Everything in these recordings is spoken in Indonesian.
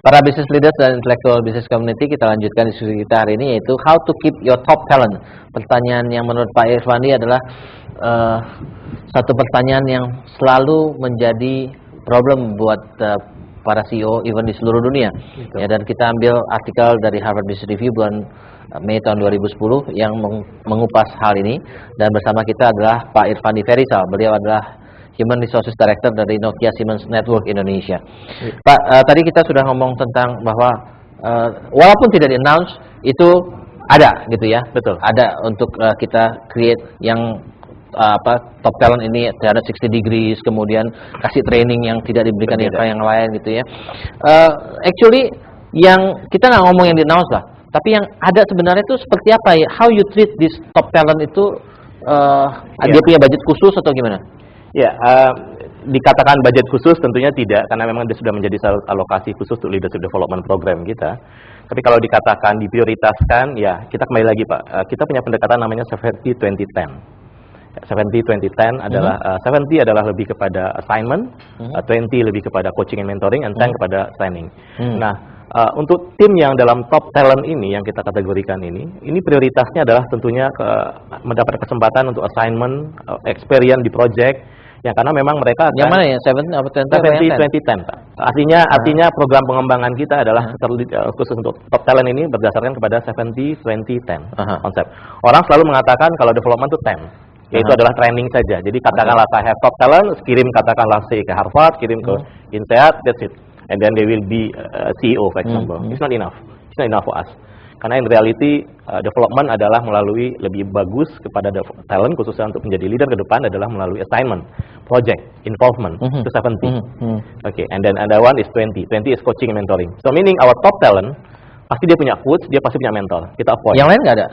Para business leaders dan intellectual business community, kita lanjutkan diskusi kita hari ini, yaitu how to keep your top talent. Pertanyaan yang menurut Pak Irfandi adalah satu pertanyaan yang selalu menjadi problem buat para CEO even di seluruh dunia. Ya, dan kita ambil artikel dari Harvard Business Review bulan Mei tahun 2010 yang mengupas hal ini, dan bersama kita adalah Pak Irfandi Ferisal. Beliau adalah Human Resources Director dari Nokia Siemens Network Indonesia. Pak, tadi kita sudah ngomong tentang bahwa walaupun tidak di-announce itu ada gitu ya. Betul. Ada untuk kita create yang top talent ini 360 degrees, kemudian kasih training yang tidak diberikan yang lain gitu ya. Actually yang kita nggak ngomong yang di-announce lah, tapi yang ada sebenarnya itu seperti apa ya? How you treat this top talent itu dia punya budget khusus atau gimana? Ya, dikatakan budget khusus tentunya tidak, karena memang dia sudah menjadi alokasi khusus untuk leadership development program kita. Tapi kalau dikatakan diprioritaskan, ya kita kembali lagi Pak, kita punya pendekatan namanya 70-20-10. 70-20-10 adalah 70 adalah lebih kepada assignment, 20 lebih kepada coaching and mentoring, and 10 kepada training. Nah, untuk tim yang dalam top talent ini yang kita kategorikan ini prioritasnya adalah tentunya mendapat kesempatan untuk assignment, experience di project, yang karena memang mereka akan, yang mana ya 70-20-10 Pak. Artinya program pengembangan kita adalah khusus untuk top talent ini berdasarkan kepada 70-20-10 konsep. Orang selalu mengatakan kalau development itu 10. Yaitu adalah training saja. Jadi katakanlah saya have top talent, kirim katakanlah say ke Harvard, kirim ke INSEAD, that's it. And then they will be CEO, for example. It's not enough. It's not enough for us. Karena in reality development adalah melalui lebih bagus kepada talent, khususnya untuk menjadi leader ke depan adalah melalui assignment, project, involvement. Itu 70. Okay. And then another one is 20. 20 is coaching and mentoring. So meaning our top talent pasti dia punya coach, dia pasti punya mentor. Kita avoid. Yang lain nggak ada?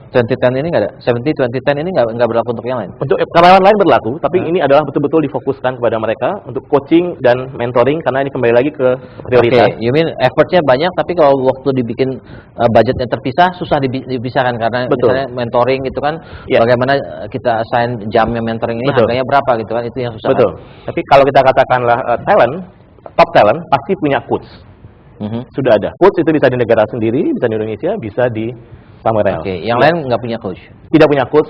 20-10 ini nggak ada? 70-20-10 ini nggak berlaku untuk yang lain? Untuk karyawan lain berlaku, tapi ini adalah betul-betul difokuskan kepada mereka untuk coaching dan mentoring, karena ini kembali lagi ke prioritas. You mean effortnya banyak, tapi kalau waktu dibikin budgetnya terpisah, susah dipisahkan, karena misalnya mentoring itu kan, bagaimana kita assign jamnya mentoring ini, harganya berapa gitu kan, itu yang susah. Betul. Kan? Tapi kalau kita katakanlah top talent pasti punya coach. Sudah ada. Coach itu bisa di negara sendiri, bisa di Indonesia, bisa di somewhere else. Yang lain nggak punya coach? Tidak punya coach,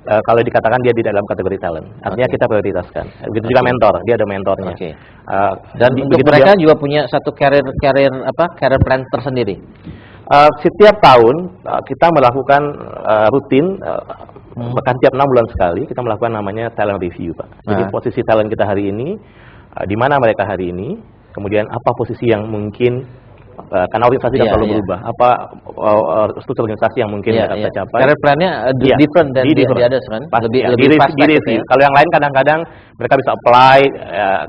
kalau dikatakan dia di dalam kategori talent. Artinya kita prioritaskan. Begitu juga mentor, dia ada mentornya. Dan untuk mereka juga punya satu career plan tersendiri. Setiap tahun kita melakukan rutin, bahkan tiap 6 bulan sekali kita melakukan namanya talent review, Pak. Jadi posisi talent kita hari ini, di mana mereka hari ini, kemudian apa posisi yang mungkin, karena organisasi kan selalu berubah, apa struktur organisasi yang mungkin mereka bisa capai. Career plan-nya different dari di others kan? Lebih fast track gitu ya? Kalau yang lain kadang-kadang mereka bisa apply,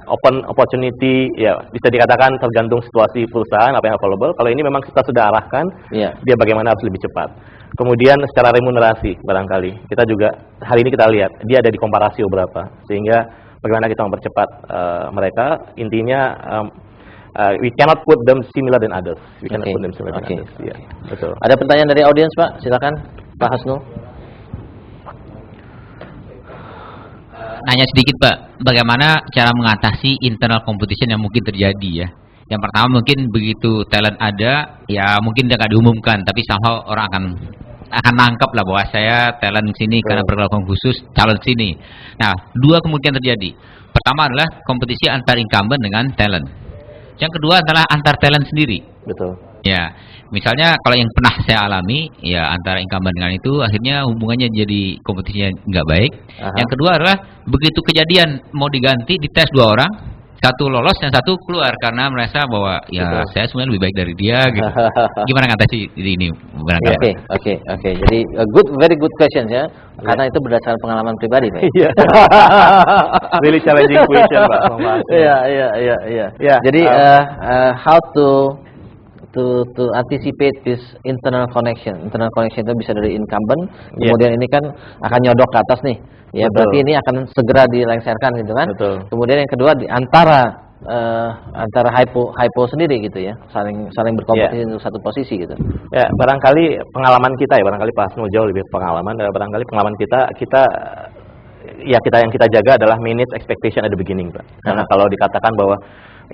open opportunity, ya bisa dikatakan tergantung situasi perusahaan, apa yang available. Kalau ini memang kita sudah arahkan, dia bagaimana harus lebih cepat. Kemudian secara remunerasi barangkali, kita juga hari ini kita lihat, dia ada di komparasio berapa, sehingga bagaimana kita mempercepat mereka. Intinya we cannot put them similar than others. We cannot put them similar than others. Ya, betul. Ada pertanyaan dari audiens, Pak? Silakan, Pak Hasnul. Nanya sedikit, Pak. Bagaimana cara mengatasi internal competition yang mungkin terjadi ya? Yang pertama mungkin begitu talent ada, ya mungkin dia nggak diumumkan, tapi somehow orang akan nangkap lah bahwa saya talent sini karena perlakuan khusus talent sini. Nah, dua kemungkinan terjadi. Pertama adalah kompetisi antar incumbent dengan talent. Yang kedua adalah antar talent sendiri. Betul. Ya, misalnya kalau yang pernah saya alami, ya antara incumbent dengan itu akhirnya hubungannya jadi kompetisinya nggak baik. Yang kedua adalah begitu kejadian mau diganti dites 2 orang, satu lolos yang satu keluar karena merasa bahwa ya saya sebenarnya lebih baik dari dia gitu. Gimana ngatasi ini? Oke. Jadi very good questions ya. Karena itu berdasarkan pengalaman pribadi, Pak. Really challenging question, Pak. Iya. Jadi how to anticipate this internal connection. Internal connection itu bisa dari incumbent, kemudian ini kan akan nyodok ke atas nih. Ya, berarti ini akan segera dilengsarkan gitu kan. Kemudian yang kedua di antara hypo sendiri gitu ya, saling berkompetisi untuk satu posisi gitu. Ya, barangkali pengalaman kita ya, barangkali Pak Hasnul jauh lebih pengalaman, barangkali pengalaman kita yang kita jaga adalah manage expectation at the beginning, Pak. Karena kalau dikatakan bahwa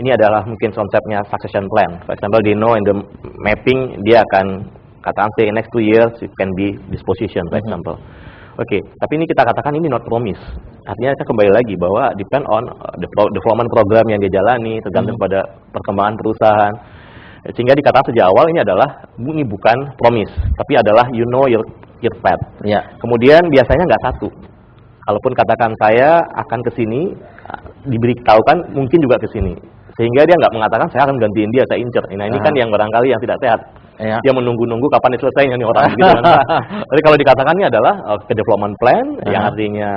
ini adalah mungkin konsepnya succession plan. For example, they know in the mapping dia akan katakan say next 2 years it can be this position, for example. Oke, tapi ini kita katakan ini not promise. Artinya saya kembali lagi bahwa depend on the development program yang dia jalani, tergantung pada perkembangan perusahaan. Sehingga dikatakan sejak awal ini bukan promise, tapi adalah you know your path. Ya. Kemudian biasanya nggak satu. Kalaupun katakan saya akan ke sini, diberitahukan mungkin juga ke sini. Sehingga dia nggak mengatakan saya akan gantiin dia, saya incer. Nah ini kan yang barangkali yang tidak sehat. Ya. Dia menunggu-nunggu kapan diselesaikan nih orang gitu kan. Jadi kalau dikatakan ini adalah ke development plan yang artinya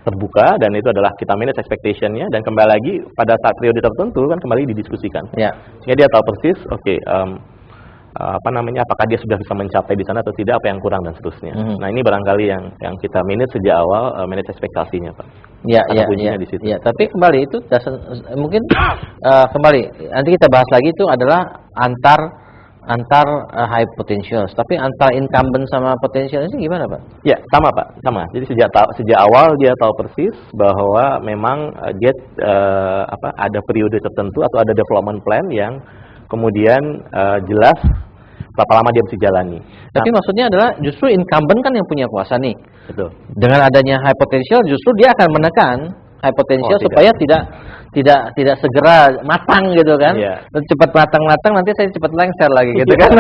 terbuka, dan itu adalah kita manage expectation-nya, dan kembali lagi pada saat periode tertentu kan kembali didiskusikan. Sehingga dia tahu persis, apakah dia sudah bisa mencapai di sana atau tidak, apa yang kurang dan seterusnya. Nah ini barangkali yang kita manage sejak awal, manage ekspektasinya, Pak. Ya. Di situ. Ya, tapi kembali itu mungkin kembali nanti kita bahas lagi itu adalah antar high potentials, tapi antar incumbent sama potential ini gimana, Pak? Ya, sama Pak, sama. Jadi sejak awal dia tahu persis bahwa memang dia ada periode tertentu atau ada development plan yang kemudian jelas berapa lama dia bisa jalani. Tapi maksudnya adalah justru incumbent kan yang punya kuasa nih. Betul. Dengan adanya high potential justru dia akan menekan high potential supaya tidak segera matang gitu kan. Cepat matang nanti saya cepat lengser lagi gitu kan.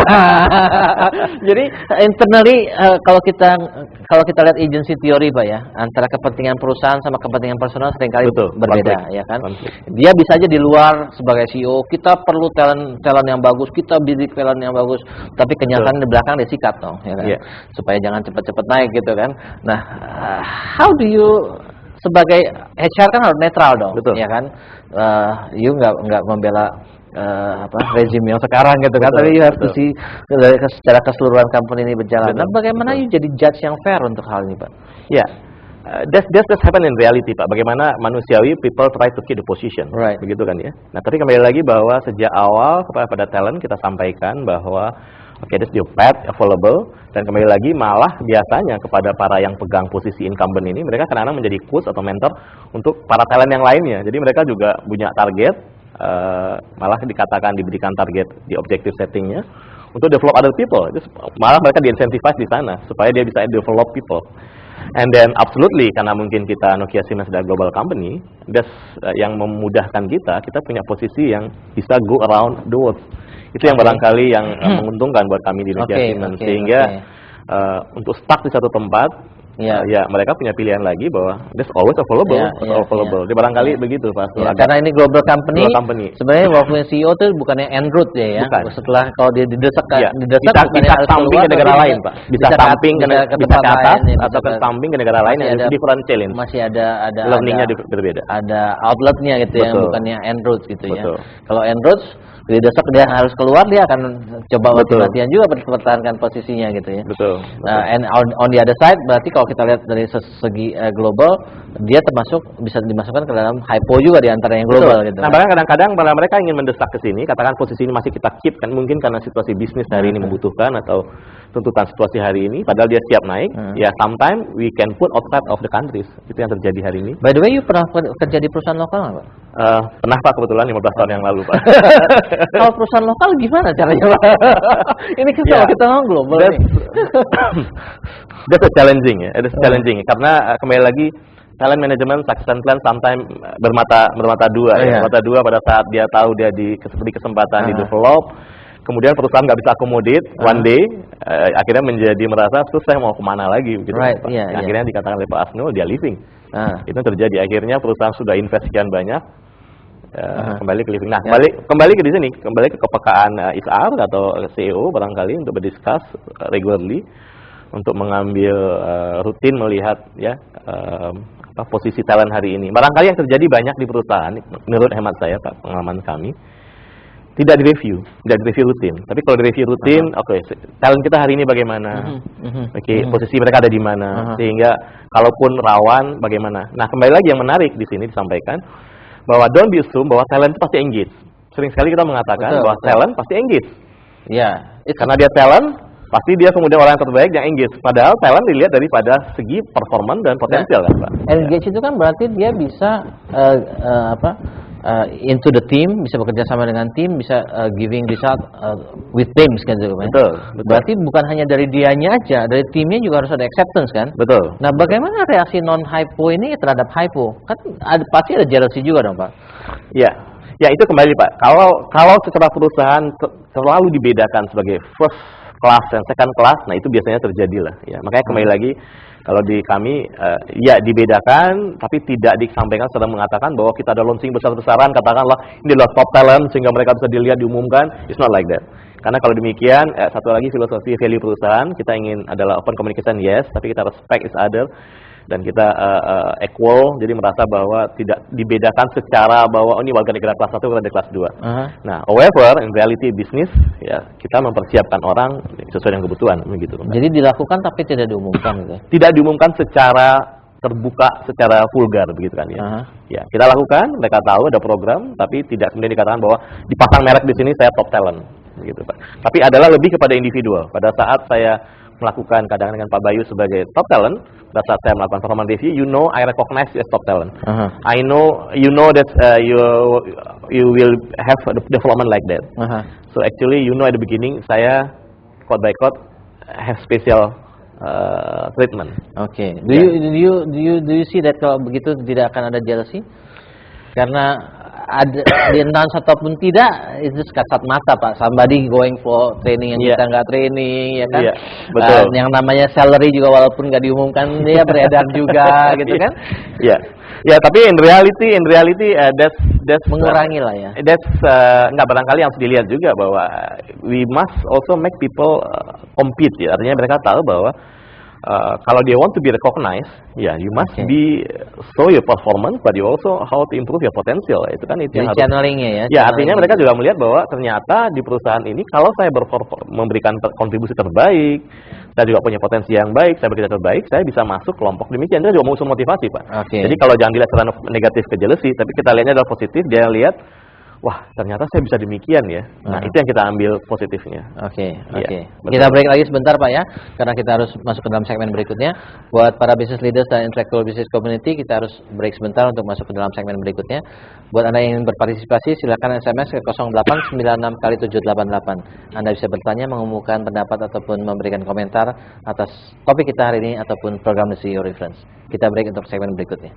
Jadi internally kalau kita lihat agency theory, Pak, ya, antara kepentingan perusahaan sama kepentingan personal seringkali berbeda. Ya kan. Dia bisa aja di luar sebagai CEO kita perlu talent yang bagus, kita bidik talent yang bagus, tapi kenyataan di belakang dia sikat dong, ya kan. Supaya jangan cepat-cepat naik gitu kan. Nah, how do you sebagai HR kan harus netral dong, ya kan? You nggak membela rezim yang sekarang gitu kan, tapi you have to see secara keseluruhan company ini berjalan. Nah, bagaimana you jadi judge yang fair untuk hal ini, Pak? Ya, that's happen in reality, Pak. Bagaimana manusiawi people try to keep the position, begitu kan ya. Nah, tapi kembali lagi bahwa sejak awal kepada talent kita sampaikan bahwa that's your path available, dan kembali lagi malah biasanya kepada para yang pegang posisi incumbent ini, mereka kadang-kadang menjadi coach atau mentor untuk para talent yang lainnya. Jadi mereka juga punya target, malah diberikan target di objective settingnya untuk develop other people. Itu malah mereka di-incentivize di sana supaya dia bisa develop people. And then absolutely, karena mungkin kita Nokia Siemens adalah global company, that's yang memudahkan kita punya posisi yang bisa go around the world. Itu yang barangkali yang menguntungkan buat kami di Nokia Siemens. Sehingga untuk stuck di satu tempat, ya mereka punya pilihan lagi bahwa there's always available. Dia barangkali begitu, Pak. Karena ini global company. Sebenarnya waktu CEO itu bukannya en route ya. Setelah kalau dia didesak bisa samping ke negara lain, Pak. Bisa samping ke atas atau ke samping ke negara lain yang different challenge. Masih ada learningnya berbeda. Ada outletnya gitu ya, bukannya en route gitu ya. Kalau en route didesak dia harus keluar, dia akan coba mati-matian juga mempertahankan posisinya gitu ya. Betul. And on the other side, berarti kalau kita lihat dari segi global, dia bisa dimasukkan ke dalam hypo juga di antara yang global gitu. Nah, bahkan kadang-kadang pada mereka ingin mendesak ke sini, katakan posisi ini masih kita keep kan, mungkin karena situasi bisnis hari ini membutuhkan atau tuntutan situasi hari ini, padahal dia siap naik, ya sometimes we can put outside of the countries. Itu yang terjadi hari ini. By the way, you pernah kerja di perusahaan lokal nggak, Pak? Pernah, Pak, kebetulan 15 tahun yang lalu, Pak. Kalau perusahaan lokal gimana caranya, Pak? Ini kan kalau kita ngomong global nih. That's challenging ya, challenging karena kembali lagi talent management succession plan sometimes bermata dua ya. Bermata dua pada saat dia tahu dia di kesempatan di develop, kemudian perusahaan nggak bisa akomodir one day, akhirnya menjadi merasa terus saya mau kemana lagi gitu. Akhirnya dikatakan oleh Pak Asnul dia leaving. Itu terjadi, akhirnya perusahaan sudah invest sekian banyak, kembali ke living. Nah, kembali ke di sini, kembali ke kepekaan HR atau CEO barangkali untuk berdiskus regularly, untuk mengambil rutin melihat ya posisi talent hari ini. Barangkali yang terjadi banyak di perusahaan, menurut hemat saya, Pak, pengalaman kami, tidak direview rutin. Tapi kalau direview rutin, talent kita hari ini bagaimana? Posisi mereka ada di mana? Sehingga kalaupun rawan, bagaimana? Nah, kembali lagi yang menarik di sini disampaikan bahwa don't be assume bahwa talent pasti engage. Sering sekali kita mengatakan bahwa talent pasti engage. Karena dia talent, pasti dia kemudian orang yang terbaik yang engage. Padahal talent dilihat daripada segi performan dan potensial, kan, Pak? Engage itu kan berarti dia bisa into the team, bisa bekerja sama dengan tim, bisa giving result with teams kan gitu kan. Betul. Berarti bukan hanya dari dianya aja, dari timnya juga harus ada acceptance kan. Betul. Nah, bagaimana reaksi non hypo ini terhadap hypo? Kan pasti ada jealousy juga dong, Pak. Ya. Ya, itu kembali Pak. Kalau secara perusahaan selalu dibedakan sebagai first class dan second class, nah itu biasanya terjadi lah. Ya, makanya kembali lagi kalau di kami ya dibedakan, tapi tidak disampaikan secara mengatakan bahwa kita ada launching besar-besaran, katakanlah ini adalah top talent sehingga mereka bisa dilihat, diumumkan. It's not like that. Karena kalau demikian, satu lagi filosofi value perusahaan kita ingin adalah open communication, yes, tapi kita respect each other. Dan kita equal, jadi merasa bahwa tidak dibedakan secara bahwa ini warga negara kelas 1, warga negara kelas 2. Nah, however, in reality business, ya kita mempersiapkan orang sesuai dengan kebutuhan, begitu. Jadi dilakukan tapi tidak diumumkan gitu. Tidak diumumkan secara terbuka, secara vulgar, begitu kan ya. Ya, kita lakukan, mereka tahu ada program, tapi tidak kemudian dikatakan bahwa dipasang merek di sini saya top talent, begitu Pak. Tapi adalah lebih kepada individual. Pada saat saya melakukan kadang dengan Pak Bayu sebagai top talent, pada saat saya melakukan performance review, you know I recognize you as top talent. I know, you know that you will have a development like that. So actually, you know at the beginning, saya quote by quote have special treatment. Oke. Do you see that kalau begitu tidak akan ada jealousy? Karena ada di announce ataupun tidak itu kasat mata Pak. Somebody going for training yang kita nggak training, ya kan? Betul. Yang namanya salary juga walaupun nggak diumumkan dia beredar juga, gitu kan? Ya, tapi in reality that's mengurangi lah ya. That's nggak barangkali yang harus dilihat juga bahwa we must also make people compete ya. Artinya mereka tahu bahwa kalau dia want to be recognized, ya you must be show your performance, but you also how to improve your potential. Itu kan itu yang harus channelingnya ya. Ya, artinya mereka juga melihat bahwa ternyata di perusahaan ini kalau saya memberikan kontribusi terbaik, saya juga punya potensi yang baik, saya bekerja terbaik, saya bisa masuk kelompok demikian. Dia juga musuh motivasi Pak. Jadi kalau jangan dilihat secara negatif ke jealousy, tapi kita lihatnya adalah positif. Dia lihat, wah ternyata saya bisa demikian ya. Nah itu yang kita ambil positifnya. Oke. Kita break lagi sebentar Pak ya, karena kita harus masuk ke dalam segmen berikutnya. Buat para business leaders dan intellectual business community, kita harus break sebentar untuk masuk ke dalam segmen berikutnya. Buat Anda yang ingin berpartisipasi, silakan SMS ke 0896 kali 788. Anda bisa bertanya, mengumumkan pendapat ataupun memberikan komentar atas topik kita hari ini ataupun program The CEO Reference. Kita break untuk segmen berikutnya.